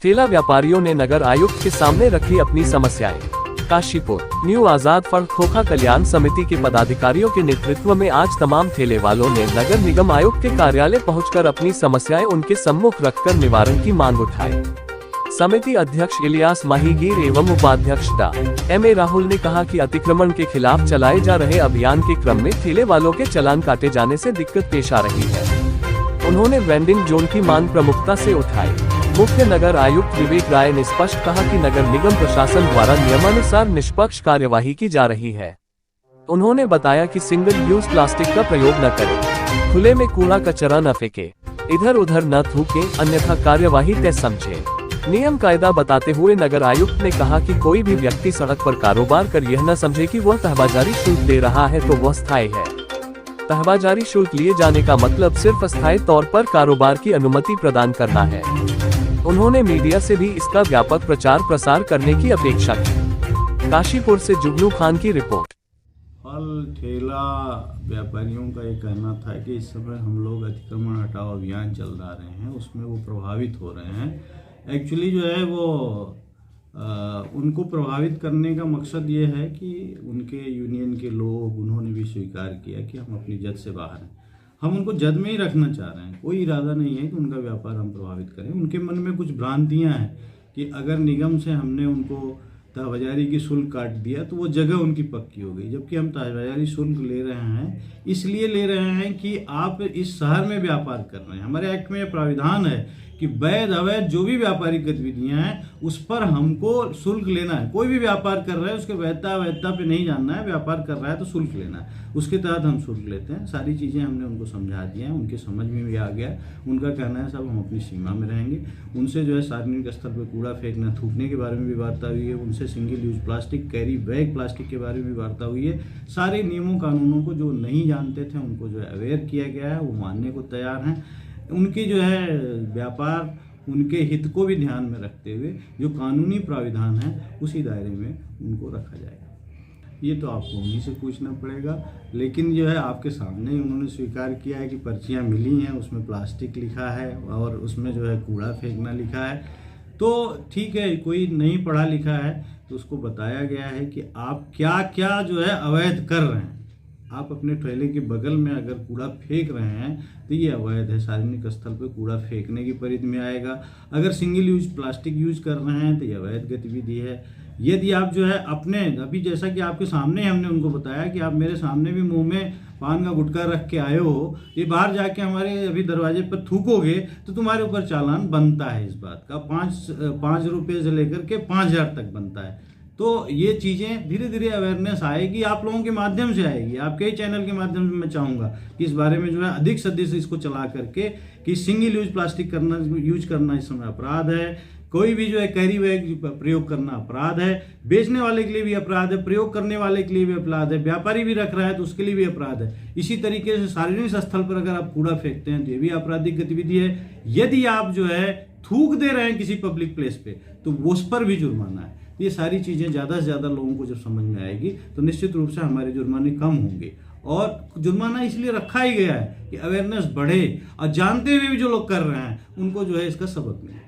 ठेला व्यापारियों ने नगर आयुक्त के सामने रखी अपनी समस्याएं। काशीपुर न्यू आजाद फड़ खोखा कल्याण समिति के पदाधिकारियों के नेतृत्व में आज तमाम ठेले वालों ने नगर निगम आयुक्त के कार्यालय पहुंचकर अपनी समस्याएं उनके सम्मुख रखकर निवारण की मांग उठाई। समिति अध्यक्ष इलियास माहीगीर एवं उपाध्यक्ष डा एम ए राहुल ने कहा कि अतिक्रमण के खिलाफ चलाए जा रहे अभियान के क्रम में ठेले वालों के चालान काटे जाने से दिक्कत पेश आ रही है। उन्होंने वेंडिंग जोन की मांग प्रमुखता से उठाई। मुख्य नगर आयुक्त विवेक राय ने स्पष्ट कहा कि नगर निगम प्रशासन द्वारा नियमानुसार निष्पक्ष कार्यवाही की जा रही है। उन्होंने बताया कि सिंगल यूज प्लास्टिक का प्रयोग न करें, खुले में कूड़ा कचरा न फेंके, इधर उधर न थूके, अन्यथा कार्यवाही तय समझे। नियम कायदा बताते हुए नगर आयुक्त ने कहा कि कोई भी व्यक्ति सड़क पर कारोबार कर यह न समझे कि वह तहबाजारी शुल्क दे रहा है तो वह स्थायी है। तहबाजारी शुल्क लिए जाने का मतलब सिर्फ अस्थायी तौर पर कारोबार की अनुमति प्रदान करना है। उन्होंने मीडिया से भी इसका व्यापक प्रचार प्रसार करने की अपेक्षा की। काशीपुर से जुगनू खान की रिपोर्ट। फल ठेला व्यापारियों का ये कहना था कि इस समय हम लोग अतिक्रमण हटाओ अभियान चला रहे हैं, उसमें वो प्रभावित हो रहे हैं। एक्चुअली जो है वो उनको प्रभावित करने का मकसद ये है कि उनके यूनियन के लोग, उन्होंने भी स्वीकार किया कि हम अपनी जद से बाहर हैं, हम उनको जद में ही रखना चाह रहे हैं। कोई इरादा नहीं है कि उनका व्यापार हम प्रभावित करें। उनके मन में कुछ भ्रांतियां हैं कि अगर निगम से हमने उनको तहबाजारी की शुल्क काट दिया तो वो जगह उनकी पक्की हो गई, जबकि हम तहबाजारी शुल्क ले रहे हैं, इसलिए ले रहे हैं कि आप इस शहर में व्यापार कर रहे हैं। हमारे एक्ट में प्राविधान है कि वैध अवैध जो भी व्यापारिक गतिविधियां हैं उस पर हमको शुल्क लेना है। कोई भी व्यापार कर रहा है उसके वैधता अवैधता पे नहीं जानना है, व्यापार कर रहा है तो शुल्क लेना है, उसके तहत हम शुल्क लेते हैं। सारी चीज़ें हमने उनको समझा दी हैं, उनके समझ में भी आ गया। उनका कहना है सब हम अपनी सीमा में रहेंगे। उनसे जो है सार्वजनिक स्तर पर कूड़ा फेंकना, थूकने के बारे में भी वार्ता हुई है। उनसे single use plastic, carry bag plastic के बारे में भी वार्ता हुई है। सारे नियमों कानूनों को जो नहीं जानते थे उनको जो है अवेयर किया गया है, वो मानने को तैयार हैं। उनकी जो है व्यापार, उनके हित को भी ध्यान में रखते हुए जो कानूनी प्राविधान है उसी दायरे में उनको रखा जाएगा। ये तो आपको उन्हीं से पूछना पड़ेगा, लेकिन जो है आपके सामने ही उन्होंने स्वीकार किया है कि पर्चियाँ मिली हैं, उसमें प्लास्टिक लिखा है और उसमें जो है कूड़ा फेंकना लिखा है। तो ठीक है, कोई नहीं पढ़ा लिखा है तो उसको बताया गया है कि आप क्या क्या जो है अवैध कर रहे हैं। आप अपने ठेले के बगल में अगर कूड़ा फेंक रहे हैं तो ये अवैध है, सार्वजनिक स्थल पर कूड़ा फेंकने की परिधि में आएगा। अगर सिंगल यूज प्लास्टिक यूज कर रहे हैं तो ये अवैध गतिविधि है। यदि आप जो है अपने, अभी जैसा कि आपके सामने हमने उनको बताया कि आप मेरे सामने भी मुंह में पान का गुटखा रख के आए हो, ये बाहर जाके हमारे अभी दरवाजे पर थूकोगे तो तुम्हारे ऊपर चालान बनता है। इस बात का 5 रुपये से लेकर के 5000 तक बनता है। तो ये चीज़ें धीरे धीरे अवेयरनेस आएगी, आप लोगों के माध्यम से आएगी, आपके ही चैनल के माध्यम से। मैं चाहूँगा कि इस बारे में जो है अधिक से अधिक इसको चला करके कि सिंगल यूज प्लास्टिक यूज करना इस समय अपराध है। कोई भी जो है कैरी बैग प्रयोग करना अपराध है, बेचने वाले के लिए भी अपराध है, प्रयोग करने वाले के लिए भी अपराध है, व्यापारी भी रख रहा है तो उसके लिए भी अपराध है। इसी तरीके से सार्वजनिक स्थल पर अगर आप कूड़ा फेंकते हैं तो ये भी आपराधिक गतिविधि है। यदि आप जो है थूक दे रहे हैं किसी पब्लिक प्लेस पे तो उस पर भी जुर्माना है। ये सारी चीज़ें ज़्यादा से ज़्यादा लोगों को जब समझ में आएगी तो निश्चित रूप से हमारे जुर्माने कम होंगे। और जुर्माना इसलिए रखा ही गया है कि अवेयरनेस बढ़े और जानते हुए भी जो लोग कर रहे हैं उनको जो है इसका सबक मिले।